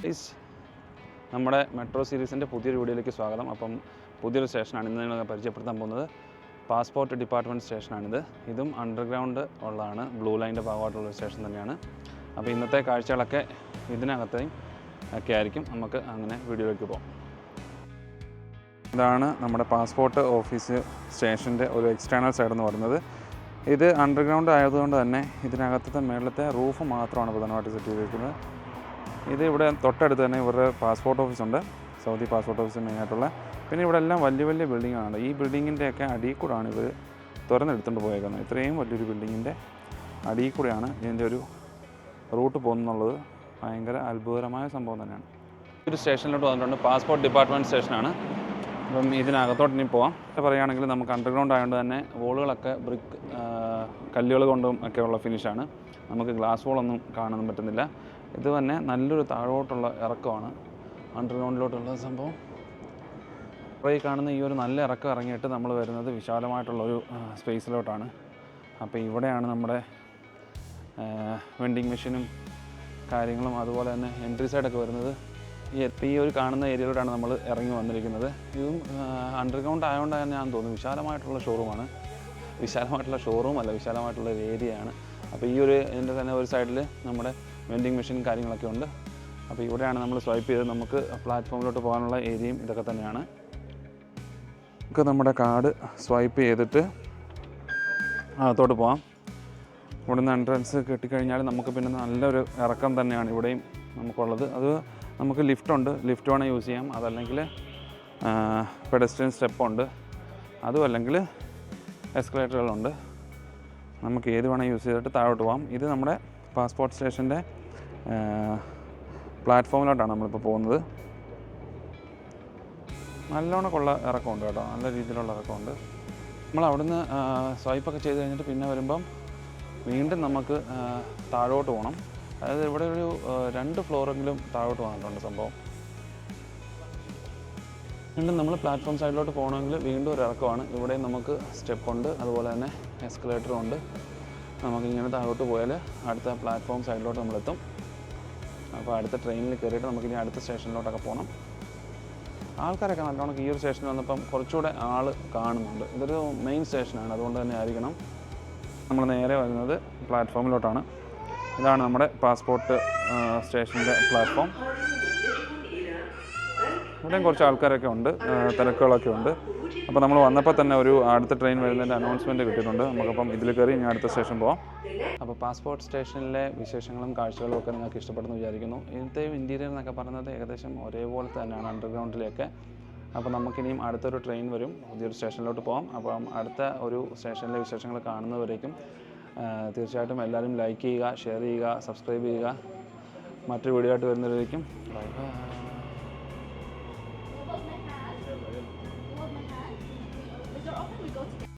Is നമ്മുടെ metro സീരീസിൻ്റെ പുതിയൊരു വീഡിയോയിലേക്ക് സ്വാഗതം. അപ്പം പുതിയൊരു സ്റ്റേഷനാണ് ഇന്ന് നിങ്ങൾ പരിചയപ്പെടുത്താൻ പോകുന്നത്. പാസ്പോർട്ട് ഡിപ്പാർട്ട്മെൻറ്റ് സ്റ്റേഷനാണിത്. ഇതും അണ്ടർഗ്രൗണ്ട് ഉള്ളതാണ്, ബ്ലൂ ലൈൻ്റെ ഭാഗമായിട്ടുള്ളൊരു സ്റ്റേഷൻ തന്നെയാണ്. അപ്പോൾ ഇന്നത്തെ കാഴ്ചകളൊക്കെ ഇതിനകത്തേയും ഒക്കെ ആയിരിക്കും. നമുക്ക് അങ്ങനെ വീഡിയോയിലേക്ക് പോകാം. ഇതാണ് നമ്മുടെ പാസ്പോർട്ട് ഓഫീസ് സ്റ്റേഷൻ്റെ ഒരു എക്സ്റ്റേണൽ സൈഡ് എന്ന് പറയുന്നത്. ഇത് അണ്ടർഗ്രൗണ്ട് ആയതുകൊണ്ട് തന്നെ ഇതിനകത്തത്തെ മേളത്തെ റൂഫ് മാത്രമാണ് പ്രധാനമായിട്ട് സെറ്റ് ചെയ്തിരിക്കുന്നത്. ഇത് ഇവിടെ തൊട്ടടുത്ത് തന്നെ ഇവരുടെ പാസ്പോർട്ട് ഓഫീസുണ്ട്, സൗദി പാസ്പോർട്ട് ഓഫീസ് മെയിനായിട്ടുള്ള. പിന്നെ ഇവിടെ എല്ലാം വലിയ വലിയ ബിൽഡിങ്ങാണ്. ഈ ബിൽഡിങ്ങിൻ്റെയൊക്കെ അടിയിൽ കൂടെയാണ് ഇവർ തുറന്നെടുത്തുകൊണ്ട് പോയേക്കുന്നത്. ഇത്രയും വലിയൊരു ബിൽഡിങ്ങിൻ്റെ അടിയിൽ കൂടെയാണ് ഇതിൻ്റെ ഒരു റൂട്ട് പോകുന്നുള്ളത്. ഭയങ്കര അത്ഭുതകരമായ സംഭവം തന്നെയാണ്. ഒരു സ്റ്റേഷനിലോട്ട് വന്നിട്ടുണ്ട്, പാസ്പോർട്ട് ഡിപ്പാർട്ട്മെൻറ്റ് സ്റ്റേഷനാണ്. അപ്പം ഇതിനകത്തോട്ട് ഇനി പോവാം. പറയുകയാണെങ്കിൽ നമുക്ക് അണ്ടർഗ്രൗണ്ട് ആയതുകൊണ്ട് തന്നെ വോളുകളൊക്കെ ബ്രിക്ക് കല്ലുകൾ കൊണ്ടും ഒക്കെയുള്ള ഫിനിഷാണ്. നമുക്ക് ഗ്ലാസ് വോളൊന്നും കാണാൻ പറ്റുന്നില്ല. ഇത് തന്നെ നല്ലൊരു താഴോട്ടുള്ള ഇറക്കമാണ് അണ്ടർഗ്രൗണ്ടിലോട്ടുള്ള സംഭവം. അപ്പോൾ ഈ കാണുന്ന ഈ ഒരു നല്ല ഇറക്കം ഇറങ്ങിയിട്ട് നമ്മൾ വരുന്നത് വിശാലമായിട്ടുള്ളൊരു സ്പേസിലോട്ടാണ്. അപ്പോൾ ഇവിടെയാണ് നമ്മുടെ വെൻഡിങ് മെഷീനും കാര്യങ്ങളും അതുപോലെ തന്നെ എൻട്രി സൈഡൊക്കെ വരുന്നത്. ഈ ഒരു കാണുന്ന ഏരിയയിലോട്ടാണ് നമ്മൾ ഇറങ്ങി വന്നിരിക്കുന്നത്. ഇതും അണ്ടർഗ്രൗണ്ട് ആയതുകൊണ്ട് തന്നെ ഞാൻ തോന്നുന്നു വിശാലമായിട്ടുള്ള ഷോറൂമാണ്. വിശാലമായിട്ടുള്ള ഷോറൂം അല്ല, വിശാലമായിട്ടുള്ള ഒരു ഏരിയയാണ്. അപ്പോൾ ഈ ഒരു ഇതിൻ്റെ തന്നെ ഒരു സൈഡിൽ നമ്മുടെ വെൻഡിങ് മെഷീൻ കാര്യങ്ങളൊക്കെ ഉണ്ട്. അപ്പോൾ ഇവിടെയാണ് നമ്മൾ സ്വൈപ്പ് ചെയ്ത് നമുക്ക് പ്ലാറ്റ്ഫോമിലോട്ട് പോകാനുള്ള ഏരിയയും ഇതൊക്കെ തന്നെയാണ്. നമുക്ക് നമ്മുടെ കാർഡ് സ്വൈപ്പ് ചെയ്തിട്ട് അകത്തോട്ട് പോകാം. ഇവിടുന്ന് എൻട്രൻസ് കിട്ടിക്കഴിഞ്ഞാൽ നമുക്ക് പിന്നെ നല്ലൊരു ഇറക്കം തന്നെയാണ് ഇവിടെയും നമുക്കുള്ളത്. അത് നമുക്ക് ലിഫ്റ്റുണ്ട്, ലിഫ്റ്റ് വേണം യൂസ് ചെയ്യാം. അതല്ലെങ്കിൽ പെഡസ്ട്രിയൻ സ്റ്റെപ്പുണ്ട്, അതും അല്ലെങ്കിൽ എസ്കലേറ്ററുകളുണ്ട്. നമുക്ക് ഏത് വേണം യൂസ് ചെയ്തിട്ട് താഴോട്ട് പോകാം. ഇത് നമ്മുടെ പാസ്പോർട്ട് സ്റ്റേഷൻ്റെ പ്ലാറ്റ്ഫോമിലോട്ടാണ് നമ്മളിപ്പോൾ പോകുന്നത്. നല്ലോണക്കുള്ള ഇറക്കമുണ്ട് കേട്ടോ, നല്ല രീതിയിലുള്ള ഇറക്കമുണ്ട്. നമ്മൾ അവിടുന്ന് സ്വൈപ്പൊക്കെ ചെയ്ത് കഴിഞ്ഞിട്ട് പിന്നെ വരുമ്പം വീണ്ടും നമുക്ക് താഴോട്ട് പോകണം. അതായത് ഇവിടെ ഒരു 2 ഫ്ലോറെങ്കിലും താഴോട്ട് വന്നിട്ടുണ്ട് സംഭവം. വീണ്ടും നമ്മൾ പ്ലാറ്റ്ഫോം സൈഡിലോട്ട് പോകണമെങ്കിൽ വീണ്ടും ഒരു ഇറക്കമാണ്. ഇവിടെ നമുക്ക് സ്റ്റെപ്പുണ്ട്, അതുപോലെ തന്നെ എസ്കലേറ്ററും ഉണ്ട്. നമുക്കിങ്ങനെ താഴോട്ട് പോയാൽ അടുത്ത പ്ലാറ്റ്ഫോം സൈഡിലോട്ട് നമ്മളെത്തും. അപ്പോൾ അടുത്ത ട്രെയിനിൽ കയറിയിട്ട് നമുക്കിനി അടുത്ത സ്റ്റേഷനിലോട്ടൊക്കെ പോകണം. ആൾക്കാരൊക്കെ നല്ലോണം ഈ ഒരു സ്റ്റേഷനിൽ വന്നപ്പം കുറച്ചുകൂടെ ആൾ കാണുന്നുണ്ട്. ഇതൊരു മെയിൻ സ്റ്റേഷനാണ്, അതുകൊണ്ട് തന്നെ ആയിരിക്കണം. നമ്മൾ നേരെ വരുന്നത് പ്ലാറ്റ്ഫോമിലോട്ടാണ്. ഇതാണ് നമ്മുടെ പാസ്പോർട്ട് സ്റ്റേഷൻ്റെ പ്ലാറ്റ്ഫോം. ഇവിടെയും കുറച്ച് ആൾക്കാരൊക്കെ ഉണ്ട്, തിരക്കുകളൊക്കെ ഉണ്ട്. അപ്പോൾ നമ്മൾ വന്നപ്പോൾ തന്നെ ഒരു അടുത്ത ട്രെയിൻ വരുന്നതിൻ്റെ അനൗൺസ്മെൻറ്റ് കിട്ടിയിട്ടുണ്ട്. നമുക്കപ്പം ഇതിൽ കയറി ഇനി അടുത്ത സ്റ്റേഷൻ പോകാം. അപ്പോൾ പാസ്പോർട്ട് സ്റ്റേഷനിലെ വിശേഷങ്ങളും കാഴ്ചകളും ഒക്കെ നിങ്ങൾക്ക് ഇഷ്ടപ്പെടുന്നു വിചാരിക്കുന്നു. ഇന്നത്തെ ഇൻറ്റീരിയർ എന്നൊക്കെ പറയുന്നത് ഏകദേശം ഒരേപോലെ തന്നെയാണ് അണ്ടർഗ്രൗണ്ടിലേക്ക്. അപ്പോൾ നമുക്കിനിയും അടുത്തൊരു ട്രെയിൻ വരും, പുതിയൊരു സ്റ്റേഷനിലോട്ട് പോകാം. അപ്പം അടുത്ത ഒരു സ്റ്റേഷനിലെ വിശേഷങ്ങൾ കാണുന്നവരേക്കും തീർച്ചയായിട്ടും എല്ലാവരും ലൈക്ക് ചെയ്യുക, ഷെയർ ചെയ്യുക, സബ്സ്ക്രൈബ് ചെയ്യുക. മറ്റൊരു വീഡിയോ ആയിട്ട് വരുന്നവരേക്കും ബൈ ബൈ.